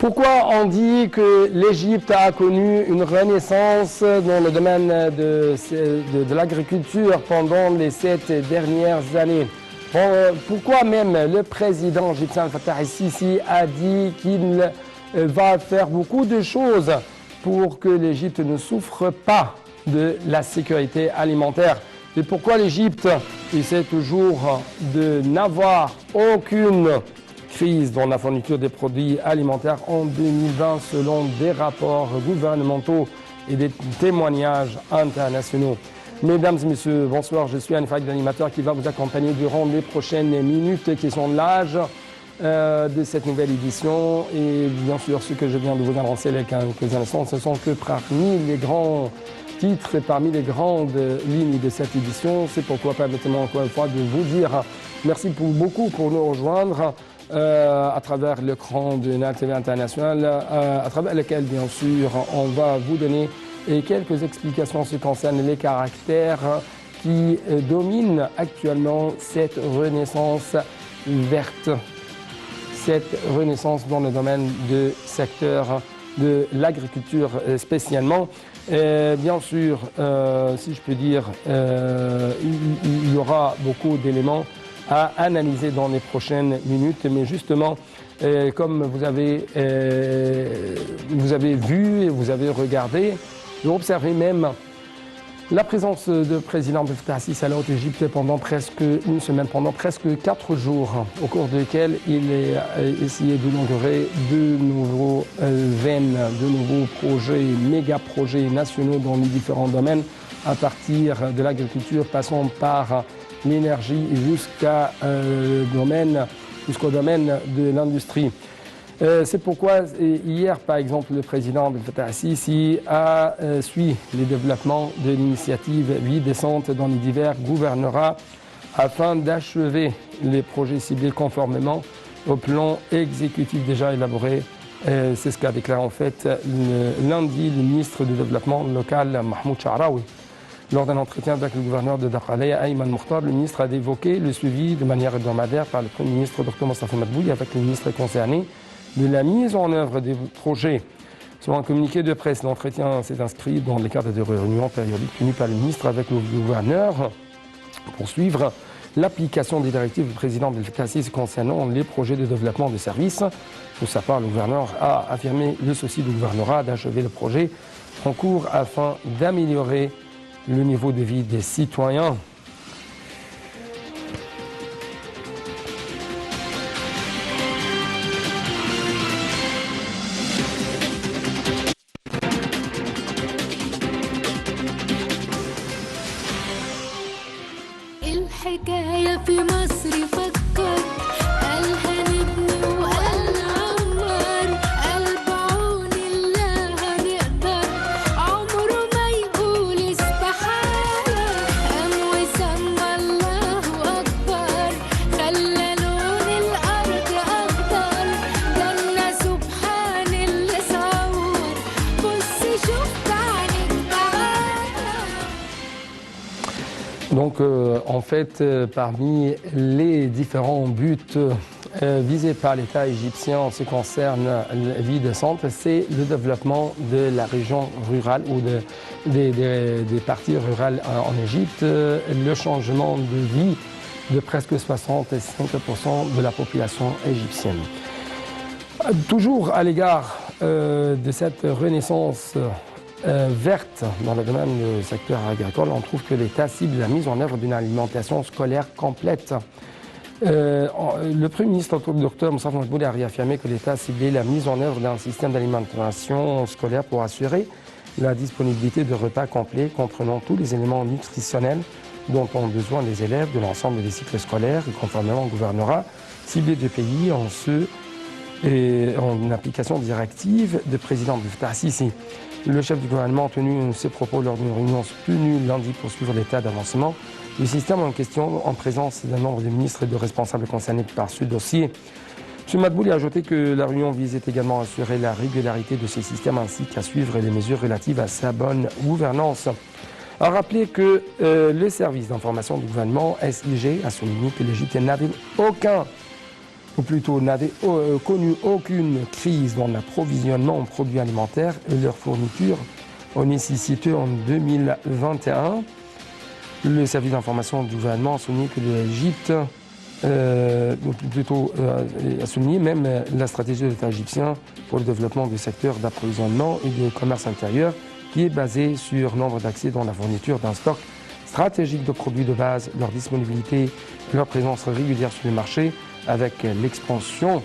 Pourquoi on dit que l'Égypte a connu une renaissance dans le domaine de l'agriculture pendant les 7 dernières années? Pourquoi même le président égyptien Fattah el-Sisi a dit qu'il va faire beaucoup de choses pour que l'Égypte ne souffre pas de la sécurité alimentaire? Et pourquoi l'Égypte essaie toujours de n'avoir aucune crise dans la fourniture des produits alimentaires en 2020 selon des rapports gouvernementaux et des témoignages internationaux? Mesdames et messieurs, bonsoir, je suis Anne Faïd, l'animateur qui va vous accompagner durant les prochaines minutes qui sont l'âge de cette nouvelle édition. Et bien sûr, ce que je viens de vous annoncer il y a quelques instants, ce sont que parmi les grands titres et parmi les grandes lignes de cette édition. C'est pourquoi permettez-moi encore une fois de vous dire merci beaucoup pour nous rejoindre à travers l'écran de NAL TV International, à travers lequel bien sûr on va vous donner quelques explications en ce qui concerne les caractères qui dominent actuellement cette renaissance verte, cette renaissance dans le domaine du secteur de l'agriculture spécialement. Bien sûr, si je peux dire, il y aura beaucoup d'éléments à analyser dans les prochaines minutes, mais justement, comme vous avez vu et vous avez regardé, vous observez même la présence du président Abdel Fattah el-Sisi à la Haute-Égypte pendant presque une semaine, pendant presque 4 jours, au cours desquels il a essayé d'inaugurer de nouveaux veines, de nouveaux projets, méga-projets nationaux dans les différents domaines, à partir de l'agriculture, passant par l'énergie jusqu'au domaine de l'industrie. C'est pourquoi hier, par exemple, le président Abdel Fattah el-Sisi a suivi les développements de l'initiative Vie décente dans les divers gouvernorats afin d'achever les projets ciblés conformément au plan exécutif déjà élaboré. C'est ce qu'a déclaré en fait lundi le ministre du Développement local Mahmoud Sha'raoui. Lors d'un entretien avec le gouverneur de Dakhla, Ayman Mokhtar, le ministre a évoqué le suivi de manière hebdomadaire par le Premier ministre Dr Mostafa Madbouli avec le ministre concerné de la mise en œuvre des projets. Selon un communiqué de presse, l'entretien s'est inscrit dans le cadre de réunions périodiques tenues par le ministre avec le gouverneur pour suivre l'application des directives du président Abdel Fattah el-Sisi concernant les projets de développement de services. Pour sa part, le gouverneur a affirmé le souci du gouvernorat d'achever le projet en cours afin d'améliorer le niveau de vie des citoyens. Donc, en fait, parmi les différents buts visés par l'État égyptien en ce qui concerne la vie décente, c'est le développement de la région rurale ou des parties rurales en Égypte, le changement de vie de presque 65% de la population égyptienne. Toujours à l'égard de cette renaissance verte dans le domaine du secteur agricole, on trouve que l'État cible la mise en œuvre d'une alimentation scolaire complète. Le Premier ministre, Dr Mostafa Madbouli, a réaffirmé que l'État ciblait la mise en œuvre d'un système d'alimentation scolaire pour assurer la disponibilité de repas complets comprenant tous les éléments nutritionnels dont ont besoin les élèves de l'ensemble des cycles scolaires et conformément au gouvernorat ciblé de pays en application directive du président Abdel Fattah el-Sisi. Le chef du gouvernement a tenu ses propos lors d'une réunion tenue lundi pour suivre l'état d'avancement du système en question en présence d'un nombre de ministres et de responsables concernés par ce dossier. M. Madbouli a ajouté que la réunion visait également à assurer la régularité de ce système ainsi qu'à suivre les mesures relatives à sa bonne gouvernance. A rappelé que le service d'information du gouvernement, SIG, a souligné que l'Égypte n'avait aucun ou plutôt n'avaient connu aucune crise dans l'approvisionnement en produits alimentaires et leur fourniture ont nécessité en 2021. Le service d'information du gouvernement a souligné que l'Égypte, a souligné même la stratégie de l'État égyptien pour le développement du secteur d'approvisionnement et du commerce intérieur qui est basé sur nombre d'accès dans la fourniture d'un stock stratégique de produits de base, leur disponibilité, leur présence régulière sur le marché avec l'expansion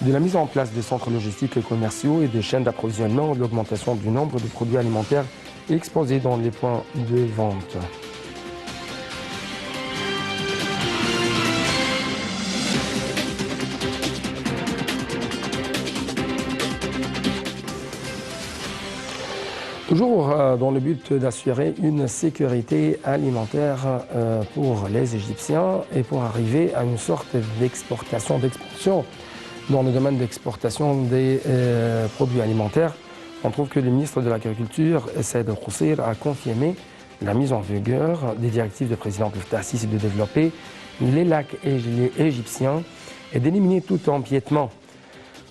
de la mise en place des centres logistiques et commerciaux et des chaînes d'approvisionnement, l'augmentation du nombre de produits alimentaires exposés dans les points de vente. Toujours dans le but d'assurer une sécurité alimentaire pour les Égyptiens et pour arriver à une sorte d'exportation dans le domaine d'exportation des produits alimentaires, on trouve que le ministre de l'Agriculture, Saïd El-Khoussir, a confirmé la mise en vigueur des directives du président Abdel Fattah el-Sisi de développer les lacs égyptiens et d'éliminer tout empiètement.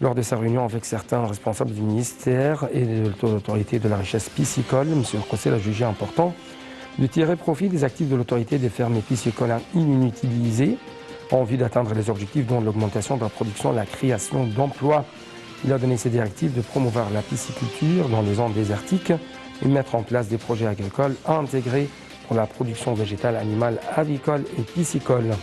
Lors de sa réunion avec certains responsables du ministère et de l'autorité de la richesse piscicole, M. El-Khoussir a jugé important de tirer profit des actifs de l'autorité des fermes piscicoles inutilisées en vue d'atteindre les objectifs dont l'augmentation de la production et la création d'emplois. Il a donné ses directives de promouvoir la pisciculture dans les zones désertiques et mettre en place des projets agricoles intégrés pour la production végétale, animale, avicole et piscicole.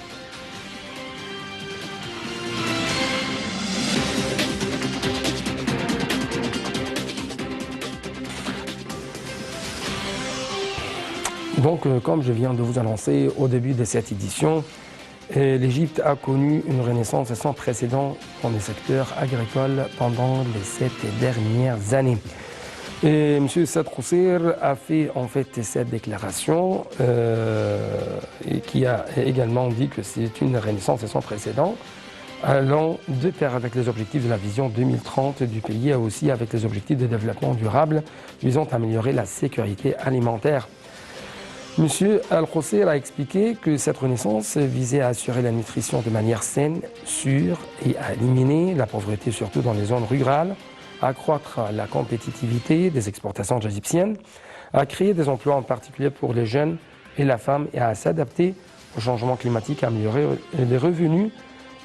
Donc, comme je viens de vous annoncer au début de cette édition, l'Égypte a connu une renaissance sans précédent dans le secteur agricole pendant les 7 dernières années. Et M. Saïd El-Khoussir a fait en fait cette déclaration et qui a également dit que c'est une renaissance sans précédent allant de pair avec les objectifs de la vision 2030 du pays et aussi avec les objectifs de développement durable visant à améliorer la sécurité alimentaire. M. El-Khoussir a expliqué que cette renaissance visait à assurer la nutrition de manière saine, sûre et à éliminer la pauvreté, surtout dans les zones rurales, à accroître la compétitivité des exportations égyptiennes, à créer des emplois en particulier pour les jeunes et la femme et à s'adapter au changement climatique, à améliorer les revenus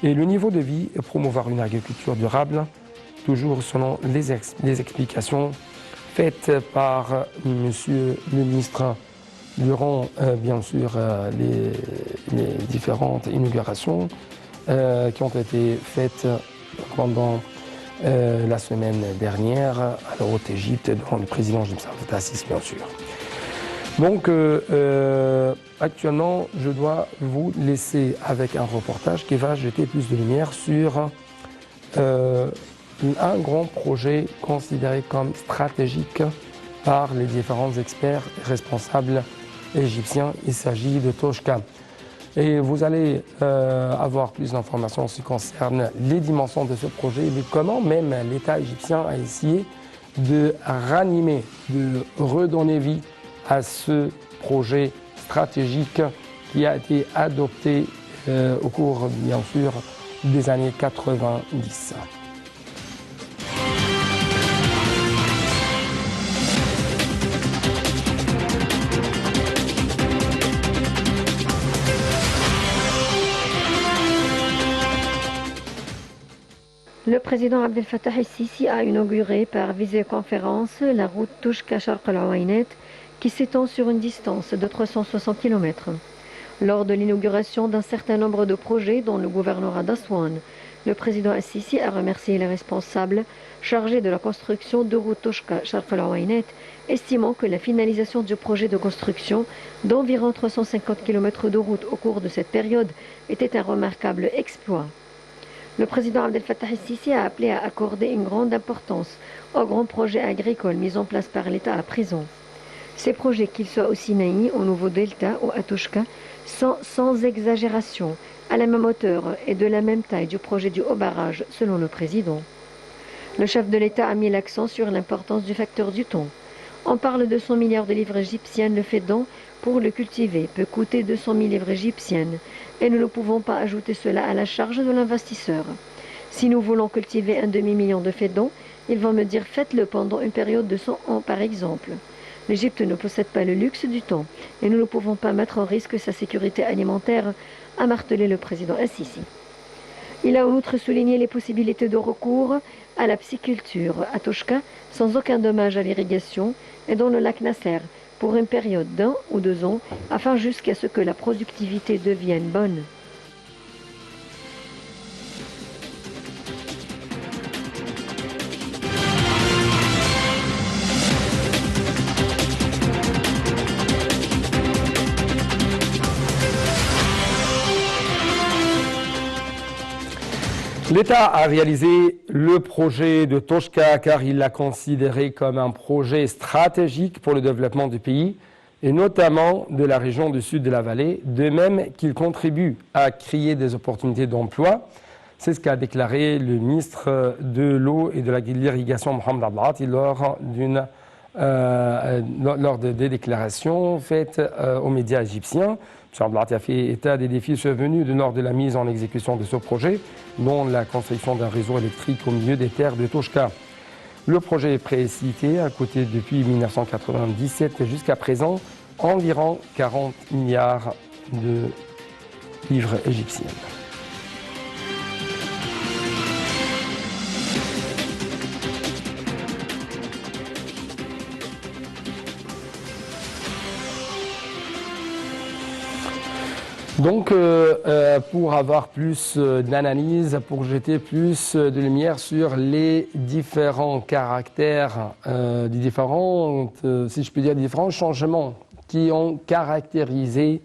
et le niveau de vie et promouvoir une agriculture durable, toujours selon les explications faites par M. le ministre durant bien sûr les différentes inaugurations qui ont été faites pendant la semaine dernière à la Haute-Égypte devant le président Abdel Fattah el-Sisi bien sûr. Donc actuellement je dois vous laisser avec un reportage qui va jeter plus de lumière sur un grand projet considéré comme stratégique par les différents experts responsables égyptiens. Il s'agit de Toshka. Et vous allez avoir plus d'informations en ce qui concerne les dimensions de ce projet et comment même l'État égyptien a essayé de ranimer, de redonner vie à ce projet stratégique qui a été adopté au cours, bien sûr, des années 90. Le président Abdel Fattah el-Sisi a inauguré par visioconférence la route Toshka-Sharq el-Ouainet qui s'étend sur une distance de 360 km. Lors de l'inauguration d'un certain nombre de projets dans le gouvernorat d'Aswan, le président el-Sisi a remercié les responsables chargés de la construction de route Toshka-Sharq el-Ouainet, estimant que la finalisation du projet de construction d'environ 350 km de route au cours de cette période était un remarquable exploit. Le président Abdel Fattah el-Sisi a appelé à accorder une grande importance aux grands projets agricoles mis en place par l'État à présent. Ces projets, qu'ils soient au Sinaï, au Nouveau Delta ou à Toshka, sont sans exagération à la même hauteur et de la même taille du projet du haut barrage, selon le président. Le chef de l'État a mis l'accent sur l'importance du facteur du temps. On parle de 100 milliards de livres égyptiennes, le fait donc pour le cultiver peut coûter 200 000 livres égyptiennes, et nous ne pouvons pas ajouter cela à la charge de l'investisseur. Si nous voulons cultiver un demi-million de fédons, ils vont me dire faites-le pendant une période de 100 ans par exemple. L'Égypte ne possède pas le luxe du temps et nous ne pouvons pas mettre en risque sa sécurité alimentaire, a martelé le président Al-Sisi. Il a en outre souligné les possibilités de recours à la pisciculture à Toshka sans aucun dommage à l'irrigation et dans le lac Nasser pour une période d'1 ou 2 ans afin jusqu'à ce que la productivité devienne bonne. L'État a réalisé le projet de Toshka car il l'a considéré comme un projet stratégique pour le développement du pays et notamment de la région du sud de la vallée, de même qu'il contribue à créer des opportunités d'emploi. C'est ce qu'a déclaré le ministre de l'eau et de l'irrigation Mohamed Abdelati lors des déclarations faites aux médias égyptiens. M. Abdelati a fait état des défis survenus du nord de la mise en exécution de ce projet, dont la construction d'un réseau électrique au milieu des terres de Toshka. Le projet est précité a coûté depuis 1997 jusqu'à présent environ 40 milliards de livres égyptiennes. Donc, pour avoir plus d'analyse, pour jeter plus de lumière sur les différents caractères, si je peux dire, différents changements qui ont caractérisé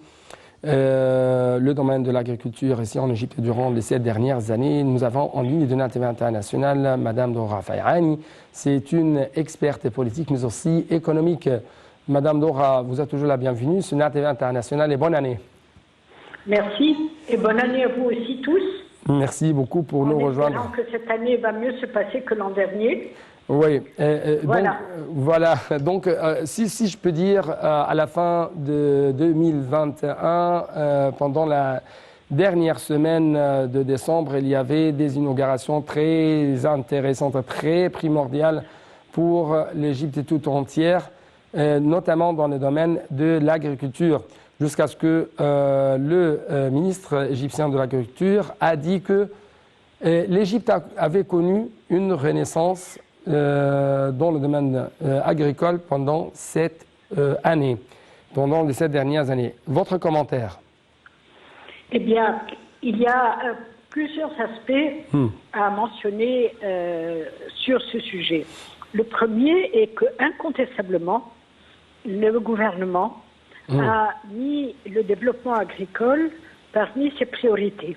le domaine de l'agriculture ici en Égypte durant les 7 dernières années. Nous avons en ligne de NATV International Madame Dora Fayrani. C'est une experte politique, mais aussi économique. Madame Dora, vous êtes toujours la bienvenue sur NATV International et bonne année. Merci et bonne année à vous aussi tous. Merci beaucoup pour nous rejoindre. En espérant que cette année va mieux se passer que l'an dernier. Oui, voilà. Donc, si je peux dire, à la fin de 2021, pendant la dernière semaine de décembre, il y avait des inaugurations très intéressantes, très primordiales pour l'Égypte tout entière, notamment dans le domaine de l'agriculture. Jusqu'à ce que le ministre égyptien de l'Agriculture a dit que l'Égypte avait connu une renaissance dans le domaine agricole pendant cette année, pendant les 7 dernières années. Votre commentaire? Eh bien, il y a plusieurs aspects à mentionner sur ce sujet. Le premier est que, incontestablement, le gouvernement a mis le développement agricole parmi ses priorités.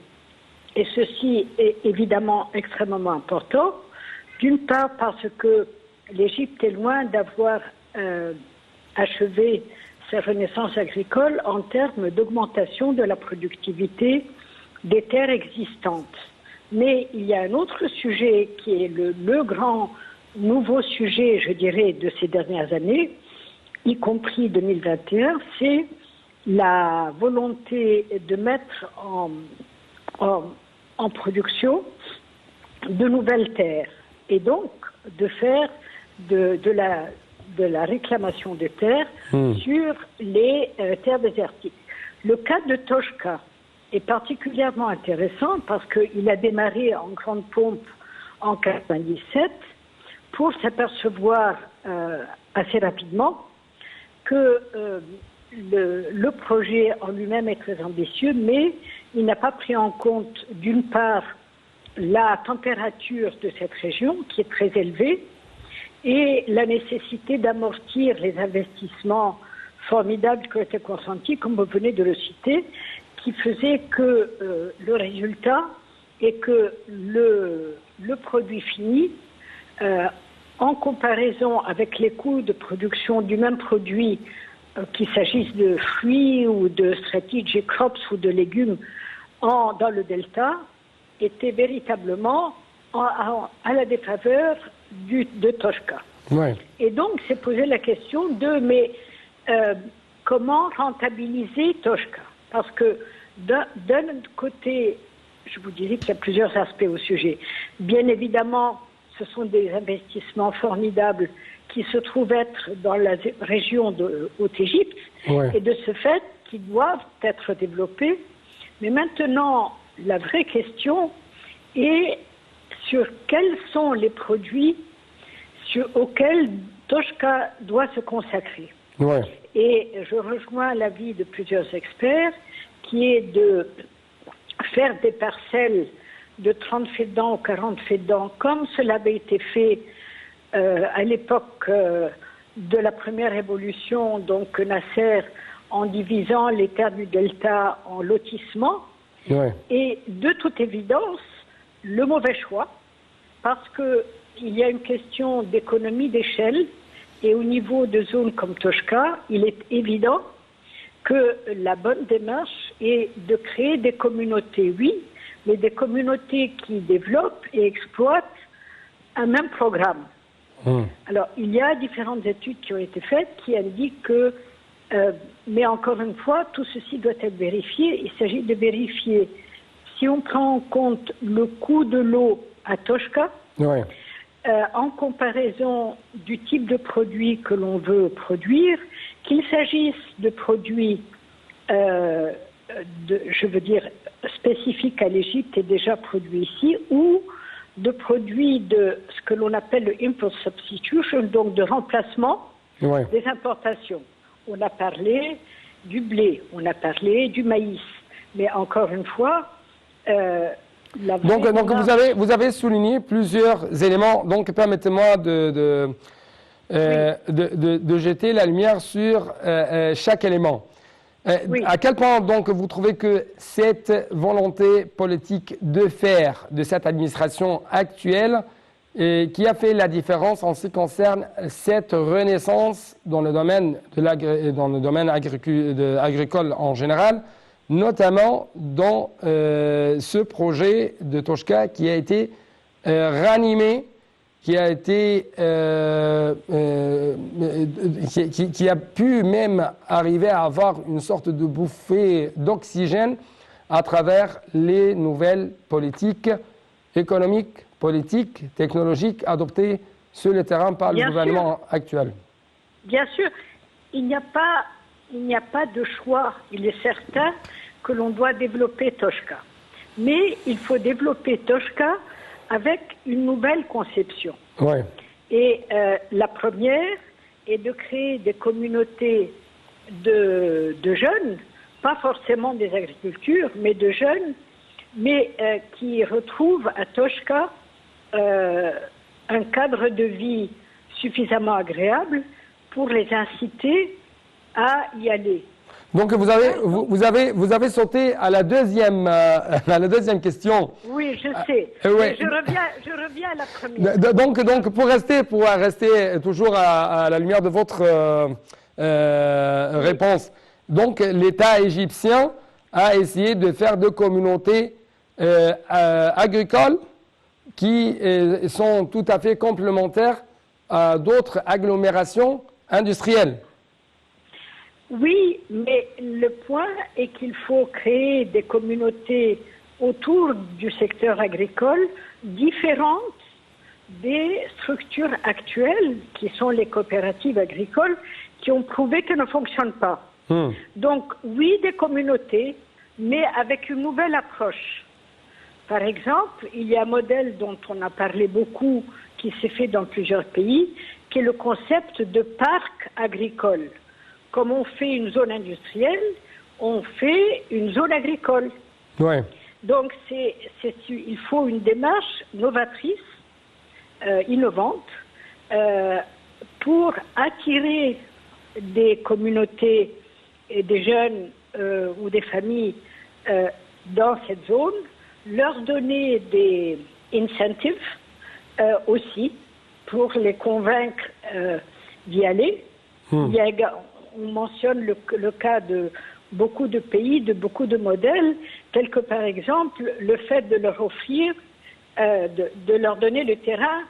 Et ceci est évidemment extrêmement important, d'une part parce que l'Égypte est loin d'avoir achevé sa renaissance agricole en termes d'augmentation de la productivité des terres existantes. Mais il y a un autre sujet qui est le grand nouveau sujet, je dirais, de ces dernières années, y compris 2021, c'est la volonté de mettre en production de nouvelles terres et donc de faire de la réclamation de terres sur les terres désertiques. Le cas de Toshka est particulièrement intéressant parce qu'il a démarré en grande pompe en 1997 pour s'apercevoir assez rapidement que le projet en lui-même est très ambitieux, mais il n'a pas pris en compte, d'une part, la température de cette région, qui est très élevée, et la nécessité d'amortir les investissements formidables qui ont été consentis, comme vous venez de le citer, qui faisait que le résultat est que le produit fini, en comparaison avec les coûts de production du même produit, qu'il s'agisse de fruits ou de strategic crops ou de légumes dans le delta, était véritablement à la défaveur de Toshka. Ouais. Et donc, s'est posé la question comment rentabiliser Toshka? Parce que D'un côté, je vous dirais qu'il y a plusieurs aspects au sujet. Bien évidemment, ce sont des investissements formidables qui se trouvent être dans la région de Haute-Égypte et de ce fait, qui doivent être développés. Mais maintenant, la vraie question est sur quels sont les produits auxquels Toshka doit se consacrer. Ouais. Et je rejoins l'avis de plusieurs experts qui est de faire des parcelles de 30 fédans ou 40 fédans comme cela avait été fait à l'époque de la première révolution, donc Nasser, en divisant les terres du delta en lotissements. Ouais. Et de toute évidence, le mauvais choix, parce qu'il y a une question d'économie d'échelle, et au niveau de zones comme Toshka, il est évident que la bonne démarche est de créer des communautés, oui, mais des communautés qui développent et exploitent un même programme. Alors, il y a différentes études qui ont été faites qui indiquent que, mais encore une fois, tout ceci doit être vérifié. Il s'agit de vérifier si on prend en compte le coût de l'eau à Toshka, en comparaison du type de produit que l'on veut produire, qu'il s'agisse de produits, je veux dire, spécifiques à l'Égypte et déjà produits ici, ou de produits de ce que l'on appelle le import substitution, donc de remplacement des importations. On a parlé du blé, on a parlé du maïs, mais encore une fois, donc vous avez souligné plusieurs éléments. Donc permettez-moi de jeter la lumière sur chaque élément. À quel point donc vous trouvez que cette volonté politique de faire de cette administration actuelle qui a fait la différence en ce qui concerne cette renaissance dans le domaine agricole en général, notamment dans ce projet de Toshka qui a été ranimé, qui a pu même arriver à avoir une sorte de bouffée d'oxygène à travers les nouvelles politiques économiques, politiques, technologiques adoptées sur le terrain par le gouvernement actuel. Bien sûr, il n'y a pas de choix. Il est certain que l'on doit développer Toshka. Mais il faut développer Toshka avec une nouvelle conception. Et la première est de créer des communautés de jeunes, pas forcément des agricultures, mais de jeunes, mais qui retrouvent à Toshka un cadre de vie suffisamment agréable pour les inciter à y aller. Donc vous avez sauté à la deuxième question. Oui, je sais. Je reviens à la première. Donc pour rester toujours à la lumière de votre réponse, donc l'État égyptien a essayé de faire deux communautés agricoles qui sont tout à fait complémentaires à d'autres agglomérations industrielles. Oui, mais le point est qu'il faut créer des communautés autour du secteur agricole différentes des structures actuelles qui sont les coopératives agricoles qui ont prouvé qu'elles ne fonctionnent pas. Donc oui, des communautés, mais avec une nouvelle approche. Par exemple, il y a un modèle dont on a parlé beaucoup, qui s'est fait dans plusieurs pays, qui est le concept de parc agricole. Comme on fait une zone industrielle, on fait une zone agricole. Donc il faut une démarche novatrice, innovante, pour attirer des communautés et des jeunes ou des familles dans cette zone, leur donner des incentives aussi pour les convaincre d'y aller. On mentionne le cas de beaucoup de pays, de beaucoup de modèles, tels que par exemple le fait de leur offrir, de leur donner le terrain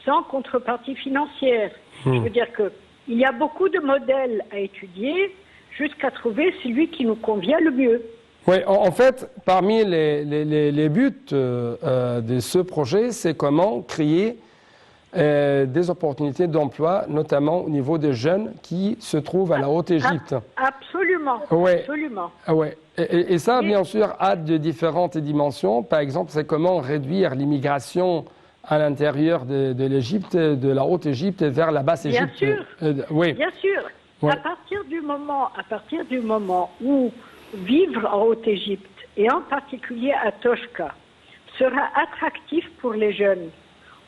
sans contrepartie financière. Je veux dire qu'il y a beaucoup de modèles à étudier jusqu'à trouver celui qui nous convient le mieux. Oui, en fait, parmi les buts de ce projet, c'est comment créer des opportunités d'emploi, notamment au niveau des jeunes qui se trouvent à la Haute-Égypte. Absolument, Ouais. absolument. Ouais. Et ça, bien sûr, a de différentes dimensions. Par exemple, c'est comment réduire l'immigration à l'intérieur de l'Égypte, de la Haute-Égypte vers la Basse-Égypte. Bien sûr, oui. bien sûr. Ouais. À partir du moment où vivre en Haute-Égypte, et en particulier à Toshka, sera attractif pour les jeunes,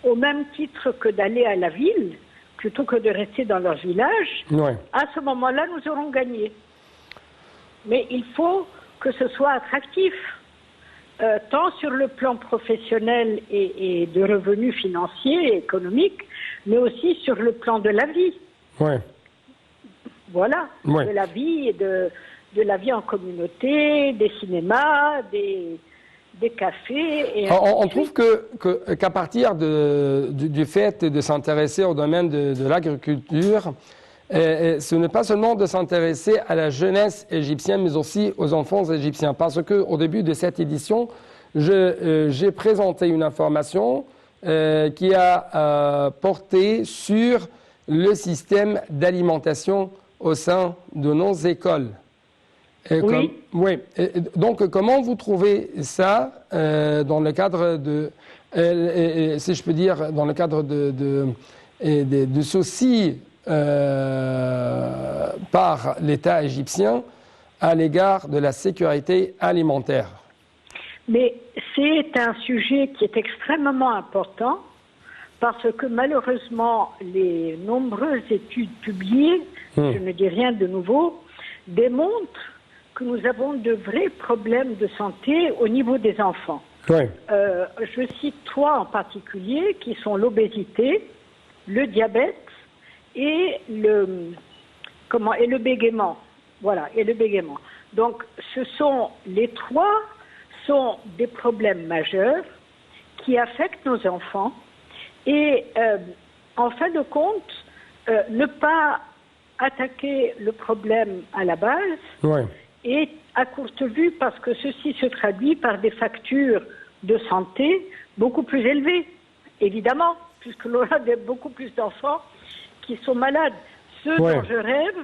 au même titre que d'aller à la ville, plutôt que de rester dans leur village, Ouais. à ce moment-là, nous aurons gagné. Mais il faut que ce soit attractif, tant sur le plan professionnel et de revenus financiers et économiques, mais aussi sur le plan de la vie. Ouais. Voilà, Ouais. de la vie et de la vie en communauté, des cinémas, des cafés. Et On trouve qu'à partir du fait de s'intéresser au domaine de l'agriculture, ce n'est pas seulement de s'intéresser à la jeunesse égyptienne, mais aussi aux enfants égyptiens. Parce qu'au début de cette édition, j'ai présenté une information qui a porté sur le système d'alimentation au sein de nos écoles. Oui. Oui. Donc, comment vous trouvez ça dans le cadre de, si je peux dire, dans le cadre de soucis par l'État égyptien à l'égard de la sécurité alimentaire? Mais c'est un sujet qui est extrêmement important parce que malheureusement, les nombreuses études publiées, je ne dis rien de nouveau, démontrent que nous avons de vrais problèmes de santé au niveau des enfants. Oui. Je cite trois en particulier qui sont l'obésité, le diabète et le bégaiement. Voilà, et le bégaiement. Donc, les trois sont des problèmes majeurs qui affectent nos enfants et, en fin de compte, ne pas attaquer le problème à la base Oui. et à courte vue parce que ceci se traduit par des factures de santé beaucoup plus élevées, évidemment, puisque l'on a beaucoup plus d'enfants qui sont malades. Ce dont je rêve,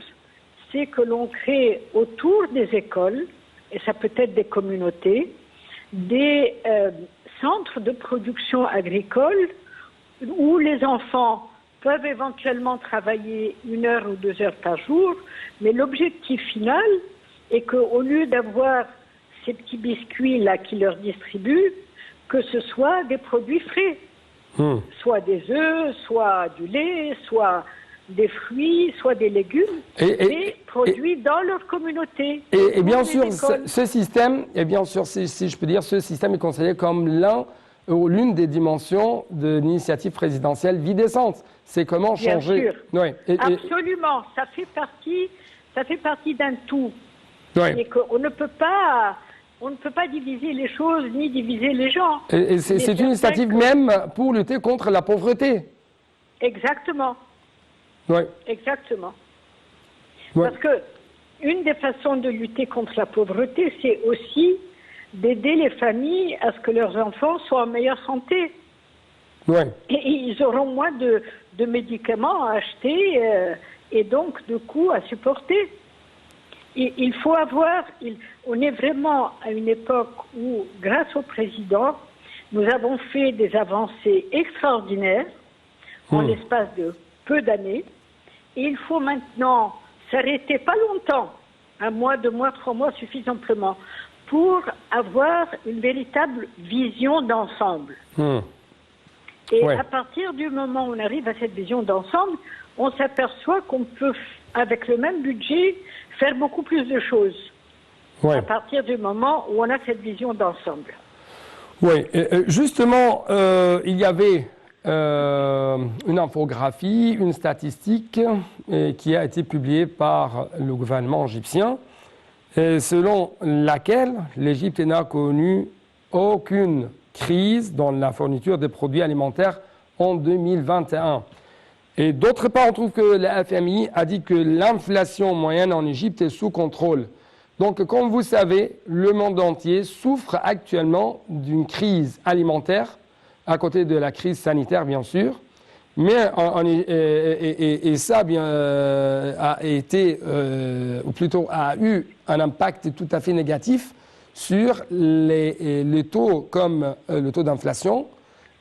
c'est que l'on crée autour des écoles, et ça peut être des communautés, des centres de production agricole où les enfants peuvent éventuellement travailler 1 heure ou 2 heures par jour, mais l'objectif final est qu'au lieu d'avoir ces petits biscuits-là qui leur distribuent, que ce soit des produits frais, soit des œufs, soit du lait, soit des fruits, soit des légumes, et produits dans leur communauté. Et bien sûr, ce système, et bien sûr, si je peux dire, ce système est considéré comme l'une des dimensions de l'initiative présidentielle Vie décente. C'est comment changer. Bien sûr. Absolument, ça fait partie d'un tout. Oui. Et qu'on ne peut pas diviser les choses ni diviser les gens. Et c'est une initiative même pour lutter contre la pauvreté. Exactement. Oui. Exactement. Oui. Parce que une des façons de lutter contre la pauvreté, c'est aussi d'aider les familles à ce que leurs enfants soient en meilleure santé. Oui. Et ils auront moins de médicaments à acheter et donc de coûts à supporter. Et il faut on est vraiment à une époque où, grâce au président, nous avons fait des avancées extraordinaires en l'espace de peu d'années. Et il faut maintenant s'arrêter pas longtemps, 1 mois, 2 mois, 3 mois suffisent amplement, pour avoir une véritable vision d'ensemble. Et à partir du moment où on arrive à cette vision d'ensemble, on s'aperçoit qu'on peut, avec le même budget, faire beaucoup plus de choses. À partir du moment où on a cette vision d'ensemble. Oui, justement, il y avait une infographie, une statistique qui a été publiée par le gouvernement égyptien, selon laquelle l'Égypte n'a connu aucune crise dans la fourniture des produits alimentaires en 2021. Et d'autre part, on trouve que la FMI a dit que l'inflation moyenne en Égypte est sous contrôle. Donc, comme vous savez, le monde entier souffre actuellement d'une crise alimentaire, à côté de la crise sanitaire, bien sûr. Mais ça a été, ou plutôt a eu un impact tout à fait négatif sur les taux comme le taux d'inflation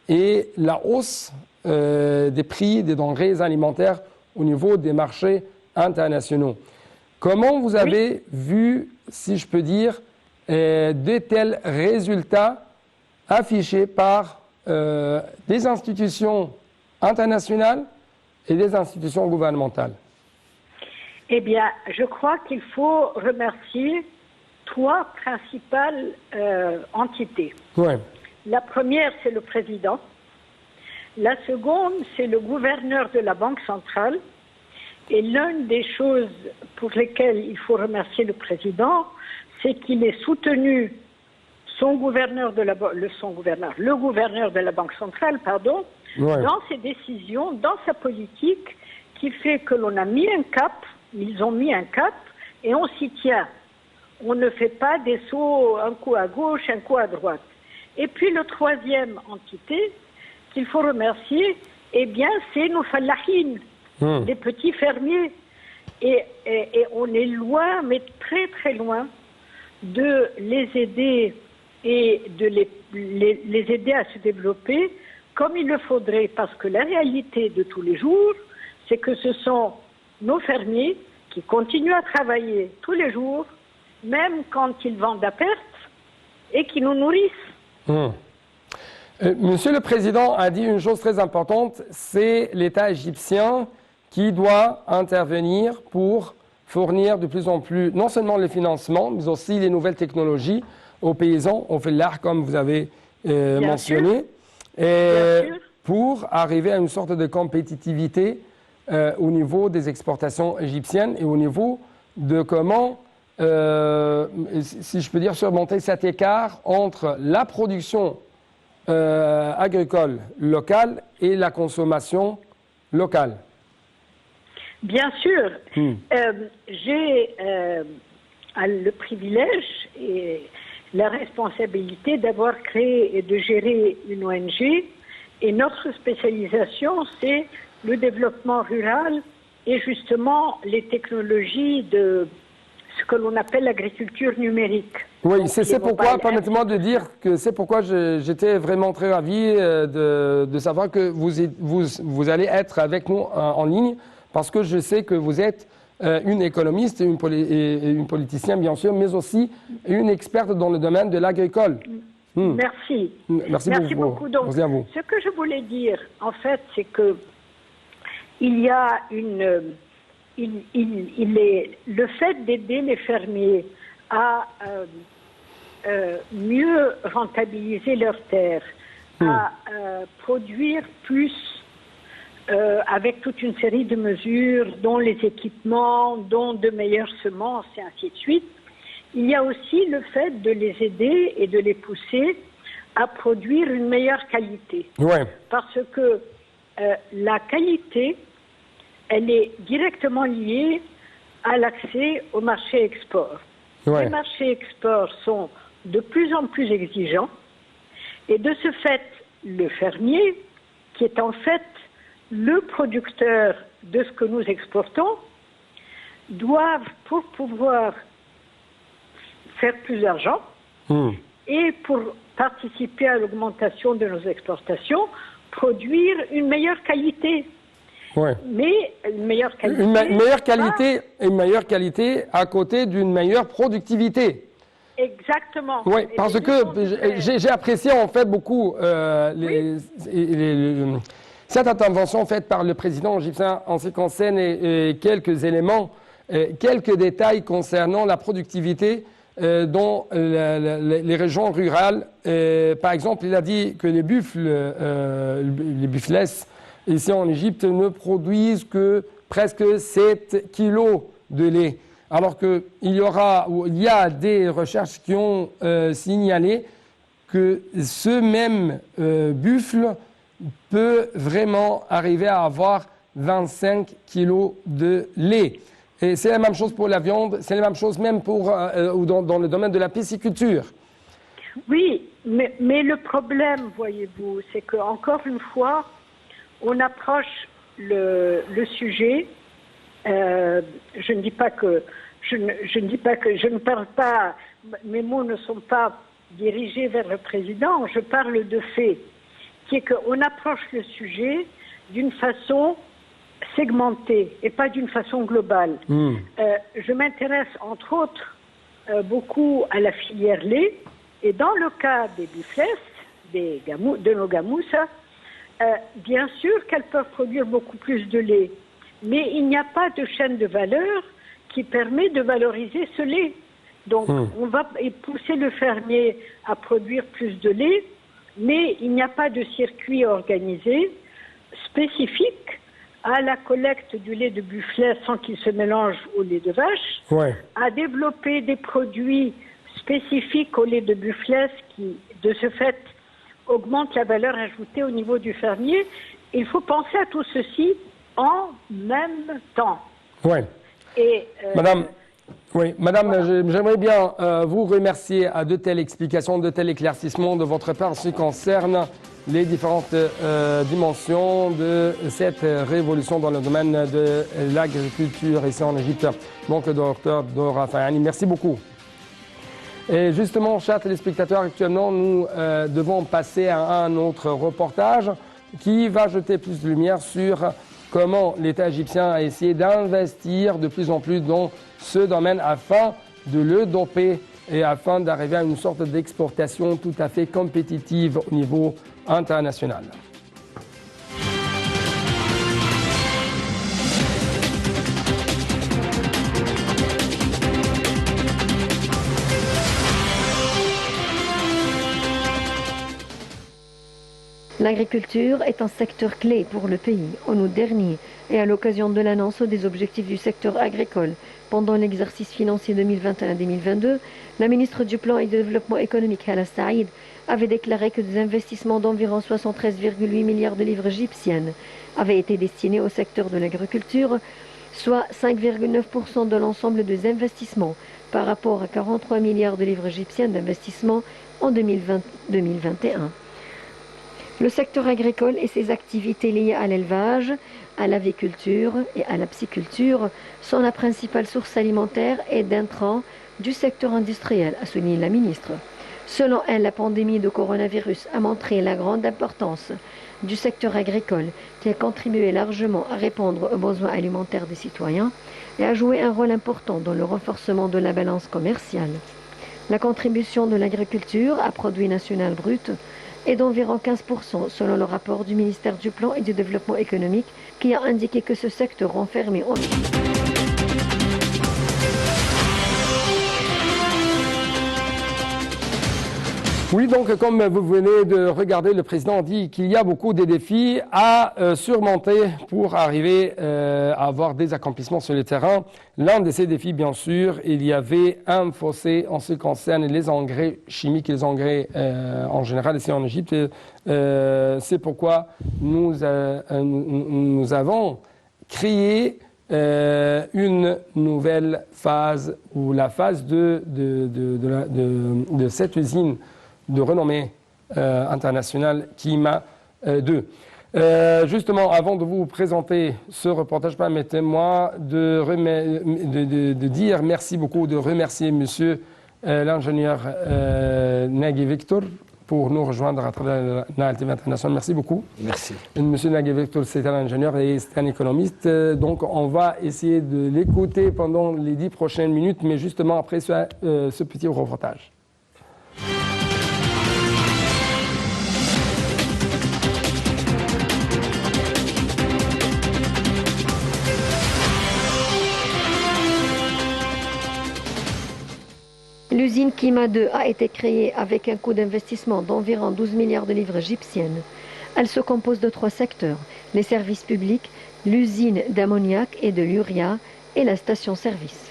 et la hausse des prix des denrées alimentaires au niveau des marchés internationaux. Comment vous avez vu, si je peux dire, de tels résultats affichés par des institutions internationales et des institutions gouvernementales? Eh bien, je crois qu'il faut remercier trois principales entités. Ouais. La première, c'est le président. La seconde, c'est le gouverneur de la Banque centrale. Et l'une des choses pour lesquelles il faut remercier le président, c'est qu'il ait soutenu le gouverneur de la Banque centrale, dans ses décisions, dans sa politique, qui fait que l'on a mis un cap, ils ont mis un cap, et on s'y tient. On ne fait pas des sauts, un coup à gauche, un coup à droite. Et puis le troisième entité qu'il faut remercier, eh bien, c'est nos fallahines, les petits fermiers. Et on est loin, mais très très loin, de les aider et de les aider à se développer comme il le faudrait, parce que la réalité de tous les jours, c'est que ce sont nos fermiers qui continuent à travailler tous les jours, même quand ils vendent à perte, et qui nous nourrissent. Monsieur le Président a dit une chose très importante, c'est l'État égyptien qui doit intervenir pour fournir de plus en plus, non seulement les financements, mais aussi les nouvelles technologies aux paysans, aux fellahs, comme vous avez mentionné, pour arriver à une sorte de compétitivité au niveau des exportations égyptiennes et au niveau de comment, si je peux dire, surmonter cet écart entre la production agricole locale et la consommation locale. Bien sûr. J'ai le privilège et la responsabilité d'avoir créé et de gérer une ONG. Et notre spécialisation, c'est le développement rural et justement les technologies de ce que l'on appelle l'agriculture numérique. Oui, c'est pourquoi, permettez-moi de dire que c'est pourquoi j'étais vraiment très ravi de savoir que vous allez être avec nous en ligne, parce que je sais que vous êtes une économiste et une politicienne, bien sûr, mais aussi une experte dans le domaine de l'agricole. Merci. Merci beaucoup. Donc, ce que je voulais dire, en fait, c'est que il y a le fait d'aider les fermiers à mieux rentabiliser leurs terres, à produire plus avec toute une série de mesures, dont les équipements, dont de meilleures semences et ainsi de suite. Il y a aussi le fait de les aider et de les pousser à produire une meilleure qualité. Ouais. Parce que la qualité, elle est directement liée à l'accès au marché export. Ouais. Les marchés export sont de plus en plus exigeants et de ce fait, le fermier, qui est en fait le producteur de ce que nous exportons, doivent, pour pouvoir faire plus d'argent et pour participer à l'augmentation de nos exportations, produire une meilleure qualité. Ouais. Mais une meilleure qualité. Une meilleure qualité à côté d'une meilleure productivité. Exactement. Oui, parce que j'ai apprécié en fait beaucoup cette intervention faite par le président égyptien en ce qui concerne quelques éléments, quelques détails concernant la productivité dans les régions rurales. Par exemple, il a dit que les buffles, les buffles ici en Égypte ne produisent que presque 7 kilos de lait. Alors qu'il y a des recherches qui ont signalé que ce même buffle peut vraiment arriver à avoir 25 kilos de lait. Et c'est la même chose pour la viande, c'est la même chose même pour, dans le domaine de la pisciculture. Oui, mais le problème, voyez-vous, c'est qu'encore une fois, on approche le sujet. Je ne dis pas que je ne parle pas, mes mots ne sont pas dirigés vers le président. Je parle de fait, qui est qu'on approche le sujet d'une façon segmentée et pas d'une façon globale. Je m'intéresse entre autres beaucoup à la filière lait. Et dans le cas des buffles, de nos gamousses, bien sûr qu'elles peuvent produire beaucoup plus de lait, mais il n'y a pas de chaîne de valeur qui permet de valoriser ce lait. Donc, on va pousser le fermier à produire plus de lait, mais il n'y a pas de circuit organisé spécifique à la collecte du lait de buffle sans qu'il se mélange au lait de vache, à développer des produits spécifique au lait de buffle qui, de ce fait, augmente la valeur ajoutée au niveau du fermier. Il faut penser à tout ceci en même temps. Oui. Et, Madame, Madame, voilà. J'aimerais bien vous remercier à de telles explications, de tels éclaircissements de votre part en ce qui concerne les différentes dimensions de cette révolution dans le domaine de l'agriculture ici en Égypte. Donc, docteur Dora Fayani, merci beaucoup. Et justement, chers téléspectateurs, actuellement, nous devons passer à un autre reportage qui va jeter plus de lumière sur comment l'État égyptien a essayé d'investir de plus en plus dans ce domaine afin de le doper et afin d'arriver à une sorte d'exportation tout à fait compétitive au niveau international. L'agriculture est un secteur clé pour le pays. En août dernier, et à l'occasion de l'annonce des objectifs du secteur agricole pendant l'exercice financier 2021-2022, la ministre du Plan et du Développement économique, Hala Saïd, avait déclaré que des investissements d'environ 73,8 milliards de livres égyptiennes avaient été destinés au secteur de l'agriculture, soit 5,9% de l'ensemble des investissements par rapport à 43 milliards de livres égyptiennes d'investissement en 2020-2021. Le secteur agricole et ses activités liées à l'élevage, à l'aviculture et à la pisciculture sont la principale source alimentaire et d'intrants du secteur industriel, a souligné la ministre. Selon elle, la pandémie de coronavirus a montré la grande importance du secteur agricole qui a contribué largement à répondre aux besoins alimentaires des citoyens et a joué un rôle important dans le renforcement de la balance commerciale. La contribution de l'agriculture à produit national brut est d'environ 15% selon le rapport du ministère du Plan et du Développement économique qui a indiqué que ce secteur renfermait en... Oui, donc comme vous venez de regarder, le président dit qu'il y a beaucoup de défis à surmonter pour arriver à avoir des accomplissements sur le terrain. L'un de ces défis, bien sûr, il y avait un fossé en ce qui concerne les engrais chimiques et les engrais en général ici en Égypte. C'est pourquoi nous avons créé une nouvelle phase, ou la phase de cette usine de renommée internationale Kima 2. Justement, avant de vous présenter ce reportage, permettez-moi de dire merci beaucoup, de remercier monsieur l'ingénieur Nagui Victor pour nous rejoindre à travers la TV internationale. Merci beaucoup. Merci. Monsieur Nagui Victor, c'est un ingénieur et c'est un économiste. Donc, on va essayer de l'écouter pendant les 10 prochaines minutes, mais justement après ce petit reportage. L'usine Kima 2 a été créée avec un coût d'investissement d'environ 12 milliards de livres égyptiennes. Elle se compose de 3 secteurs, les services publics, l'usine d'ammoniac et de l'uria et la station-service.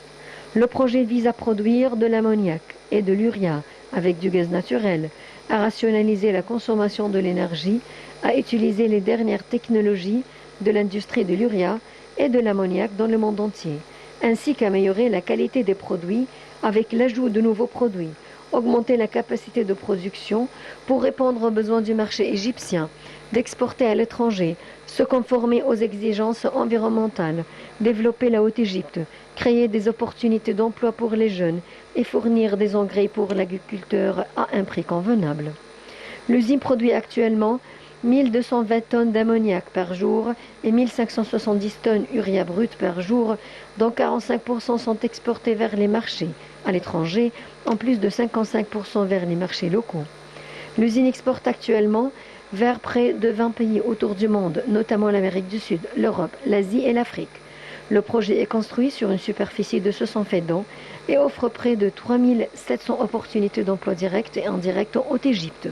Le projet vise à produire de l'ammoniac et de l'uria avec du gaz naturel, à rationaliser la consommation de l'énergie, à utiliser les dernières technologies de l'industrie de l'uria et de l'ammoniac dans le monde entier, ainsi qu'améliorer la qualité des produits avec l'ajout de nouveaux produits, augmenter la capacité de production pour répondre aux besoins du marché égyptien, d'exporter à l'étranger, se conformer aux exigences environnementales, développer la Haute-Égypte, créer des opportunités d'emploi pour les jeunes et fournir des engrais pour l'agriculteur à un prix convenable. L'usine produit actuellement 1220 tonnes d'ammoniac par jour et 1570 tonnes urea brut par jour, dont 45% sont exportés vers les marchés à l'étranger, en plus de 55% vers les marchés locaux. L'usine exporte actuellement vers près de 20 pays autour du monde, notamment l'Amérique du Sud, l'Europe, l'Asie et l'Afrique. Le projet est construit sur une superficie de 60 faidans et offre près de 3700 opportunités d'emploi directs et indirects en Haute-Égypte.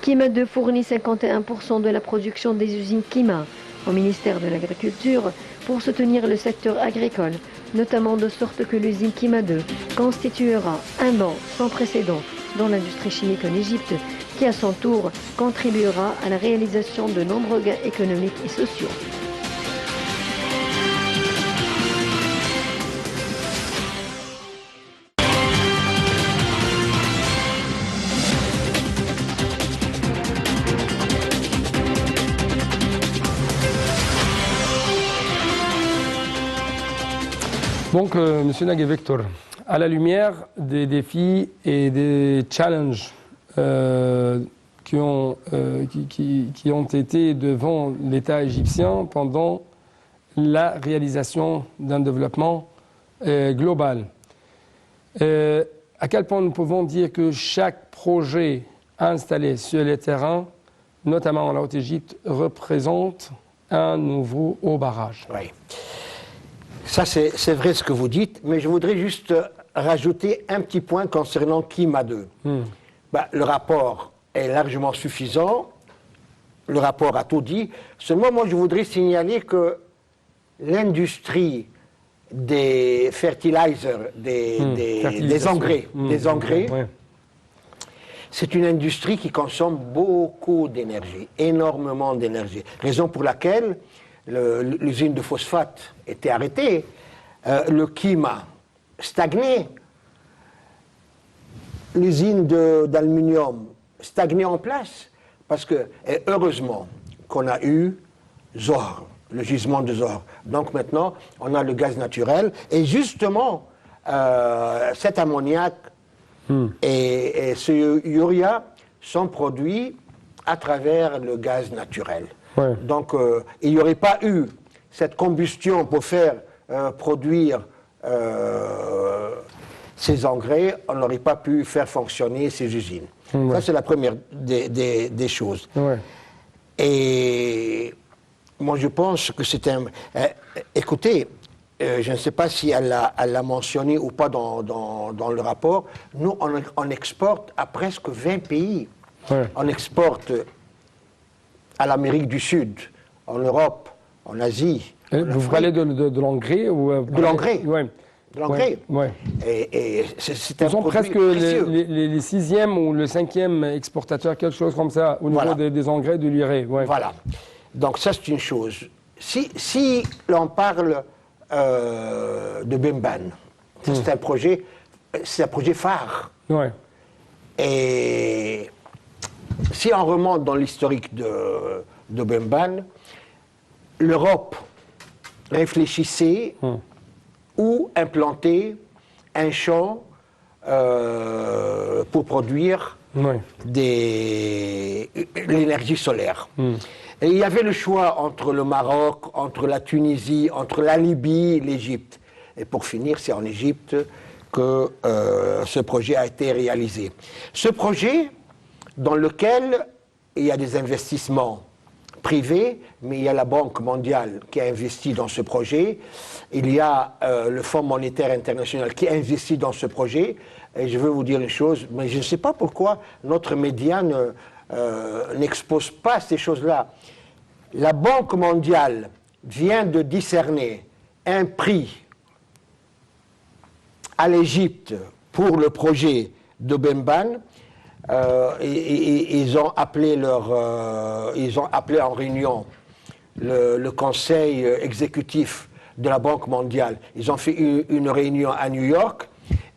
Kima 2 fournit 51% de la production des usines Kima au ministère de l'Agriculture pour soutenir le secteur agricole, notamment de sorte que l'usine Kima 2 constituera un bond sans précédent dans l'industrie chimique en Égypte, qui à son tour contribuera à la réalisation de nombreux gains économiques et sociaux. Donc, Monsieur Nagé Victor, à la lumière des défis et des challenges qui ont été devant l'État égyptien pendant la réalisation d'un développement global, à quel point nous pouvons dire que chaque projet installé sur les terrains, notamment en Haute-Égypte, représente un nouveau haut barrage. Oui. Ça, c'est vrai ce que vous dites, mais je voudrais juste rajouter un petit point concernant Kima 2. Le rapport est largement suffisant, le rapport a tout dit. Seulement, moi, je voudrais signaler que l'industrie des fertilizers, des engrais, Ouais. c'est une industrie qui consomme beaucoup d'énergie, énormément d'énergie. Raison pour laquelle l'usine de phosphate était arrêtée, le Kima stagnait, l'usine d'aluminium stagnait en place, parce que, et heureusement qu'on a eu Zohr, le gisement de Zohr. Donc maintenant, on a le gaz naturel, et justement, cet ammoniac et ce urea sont produits à travers le gaz naturel. Ouais. Donc, il n'y aurait pas eu cette combustion pour faire produire ces engrais, on n'aurait pas pu faire fonctionner ces usines. Ouais. Ça, c'est la première des choses. Ouais. Et moi, je pense que c'est un... écoutez, je ne sais pas si elle l'a mentionné ou pas dans le rapport, nous, on exporte à presque 20 pays. Ouais. On exporte à l'Amérique du Sud, en Europe, en Asie. Vous parlez de l'engrais ou De l'engrais. Ouais. De l'engrais. Ouais. Et c'est un Nous sommes produit presque précieux. les 6e ou le 5e exportateur, quelque chose comme ça, au niveau Voilà. des engrais, de l'urée. Ouais. Voilà. Donc ça, c'est une chose. Si l'on parle de Bemban, c'est un projet phare. Ouais. Et si on remonte dans l'historique de Bemban, l'Europe réfléchissait où implanter un champ pour produire Ouais. l'énergie solaire. Et il y avait le choix entre le Maroc, entre la Tunisie, entre la Libye, l'Égypte. Et pour finir, c'est en Égypte que ce projet a été réalisé. Ce projet, dans lequel il y a des investissements privés, mais il y a la Banque mondiale qui a investi dans ce projet, il y a le Fonds monétaire international qui a investi dans ce projet, et je veux vous dire une chose, mais je ne sais pas pourquoi notre média n'expose pas ces choses-là. La Banque mondiale vient de discerner un prix à l'Égypte pour le projet de Bemban. Ils ont appelé en réunion le conseil exécutif de la Banque mondiale. Ils ont fait une réunion à New York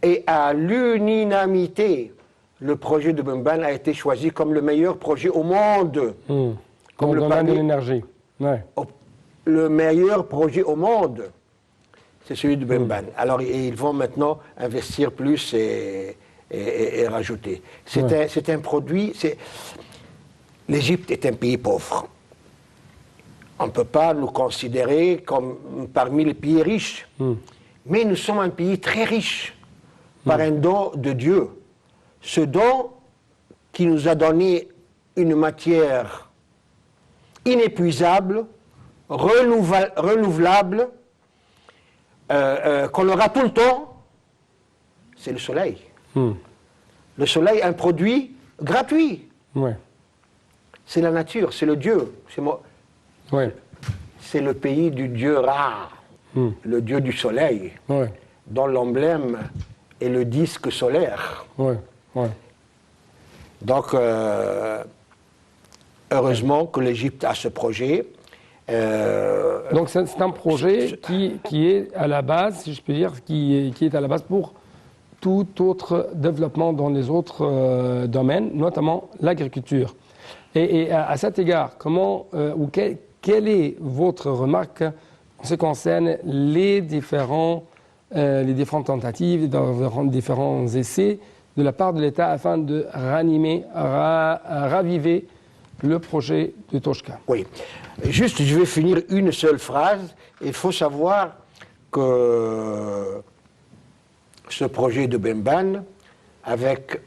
et à l'unanimité, le projet de Benban a été choisi comme le meilleur projet au monde. Comme le domaine de l'énergie. Ouais. Le meilleur projet au monde, c'est celui de Benban. Alors ils vont maintenant investir plus et rajouter. C'est un produit. L'Égypte est un pays pauvre. On ne peut pas nous considérer comme parmi les pays riches. Mais nous sommes un pays très riche par un don de Dieu. Ce don qui nous a donné une matière inépuisable, renouvelable, qu'on aura tout le temps, c'est le soleil. Le soleil est un produit gratuit. Ouais. C'est la nature, c'est le Dieu. Ouais. C'est le pays du Dieu Ra, le Dieu du soleil, dont l'emblème est le disque solaire. Ouais. Ouais. Donc, heureusement que l'Égypte a ce projet. Donc c'est un projet qui est à la base, si je peux dire, qui est à la base pour tout autre développement dans les autres domaines, notamment l'agriculture. Et à cet égard, comment ou quelle est votre remarque en ce qui concerne les différentes tentatives, les différents essais de la part de l'État afin de raviver le projet de Toshka? Oui. Juste, je vais finir une seule phrase. Il faut savoir que ce projet de Benban, avec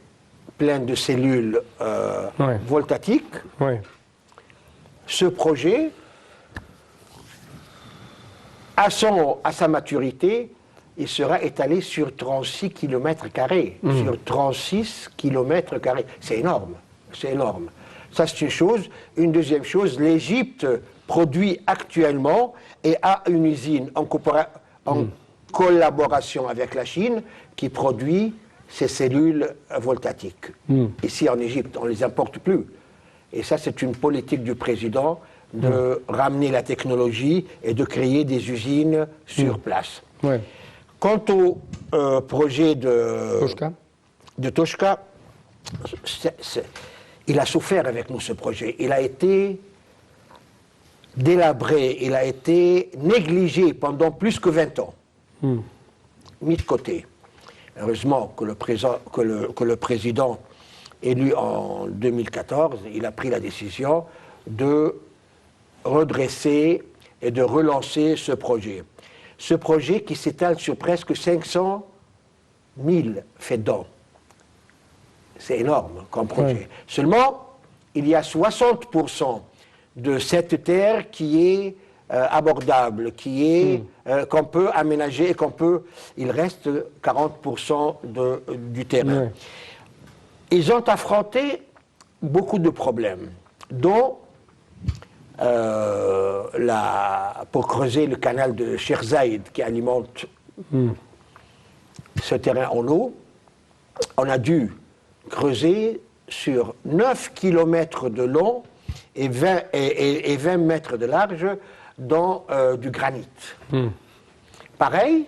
plein de cellules voltatiques, ce projet, à sa maturité, il sera étalé sur 36 km². Sur 36 km². C'est énorme. C'est énorme. Ça, c'est une chose. Une deuxième chose, l'Égypte produit actuellement et a une usine en collaboration avec la Chine qui produit ces cellules voltatiques. Ici, en Égypte, on ne les importe plus. Et ça, c'est une politique du président de ramener la technologie et de créer des usines sur place. Ouais. Quant au projet de Toshka, il a souffert avec nous ce projet. Il a été délabré, il a été négligé pendant plus que 20 ans, mis de côté. Heureusement que le président élu en 2014, il a pris la décision de redresser et de relancer ce projet. Ce projet qui s'étale sur presque 500 000 faits-dons. C'est énorme comme projet. Seulement, il y a 60% de cette terre qui est abordable, qui est qu'on peut aménager et il reste 40% du terrain. Ils ont affronté beaucoup de problèmes, dont pour creuser le canal de Cheikh Zayed qui alimente ce terrain en eau, on a dû creuser sur 9 km de long et 20 mètres de large dans du granit. Pareil,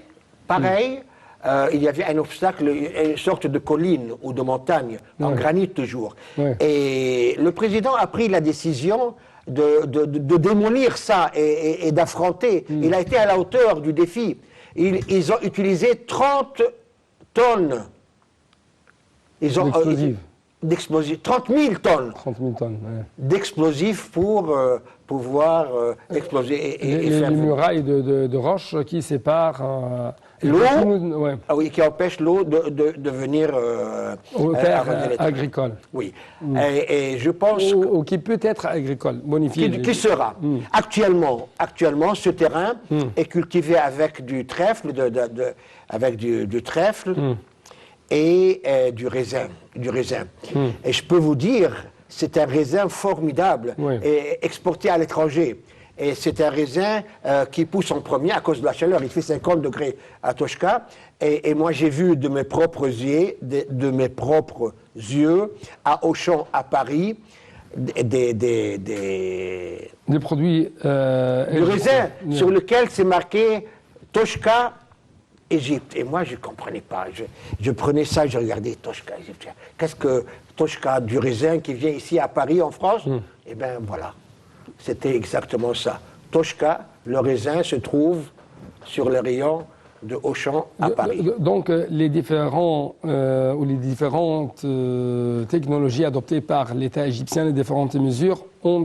il y avait un obstacle, une sorte de colline ou de montagne, en granit toujours. Et le président a pris la décision de démolir ça et d'affronter. Il a été à la hauteur du défi. Ils ont utilisé 30 tonnes. D'explosifs, 30 000 tonnes, d'explosifs pour pouvoir exploser et faire... Les murailles de roches qui séparent... l'eau, qui empêchent l'eau de venir... aux terres agricoles. Oui, et je pense... Ou qui peut être agricole, bonifié. Qui sera. Actuellement, ce terrain est cultivé avec du trèfle, du trèfle, et du raisin. Et je peux vous dire, c'est un raisin formidable et exporté à l'étranger. Et c'est un raisin qui pousse en premier à cause de la chaleur. Il fait 50 degrés à Toshka. Et moi, j'ai vu de mes propres yeux, à Auchan, à Paris, des produits... du raisin sur lequel c'est marqué Toshka, Égypte. Et moi, je ne comprenais pas. Je prenais ça, je regardais Toshka, Égypte. Qu'est-ce que Toshka, du raisin qui vient ici à Paris, en France? Eh bien, voilà. C'était exactement ça. Toshka, le raisin, se trouve sur le rayon de Auchan à Paris. Donc, les différentes technologies adoptées par l'État égyptien, les différentes mesures ont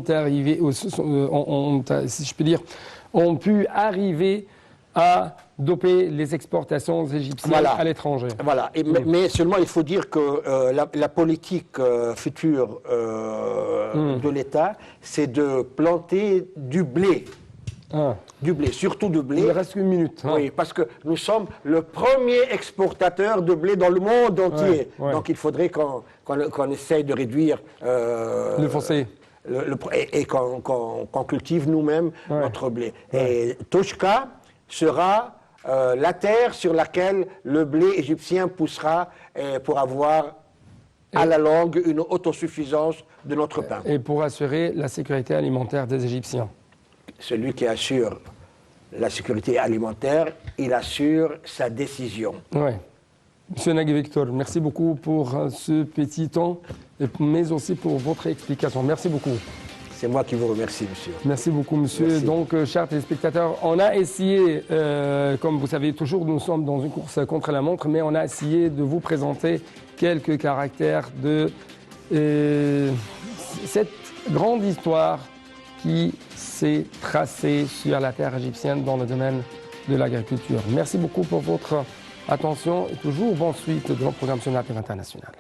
pu arriver à doper les exportations égyptiennes à l'étranger. Voilà. Mais seulement, il faut dire que la politique future de l'État, c'est de planter du blé. Du blé, surtout du blé. Il reste une minute. Oui, parce que nous sommes le premier exportateur de blé dans le monde entier. Donc il faudrait qu'on essaye de réduire le fossé. Et qu'on cultive nous-mêmes notre blé. Et Toshka sera la terre sur laquelle le blé égyptien poussera pour avoir à la longue une autosuffisance de notre pain. Et pour assurer la sécurité alimentaire des Égyptiens. Celui qui assure la sécurité alimentaire, il assure sa décision. Oui. Monsieur Nagui Victor, merci beaucoup pour ce petit temps, mais aussi pour votre explication. Merci beaucoup. C'est moi qui vous remercie, monsieur. Merci beaucoup, monsieur. Merci. Donc, chers téléspectateurs, on a essayé, comme vous savez toujours, nous sommes dans une course contre la montre, mais on a essayé de vous présenter quelques caractères de cette grande histoire qui s'est tracée sur la terre égyptienne dans le domaine de l'agriculture. Merci beaucoup pour votre attention et toujours bonne suite de notre programme sur l'Inter international.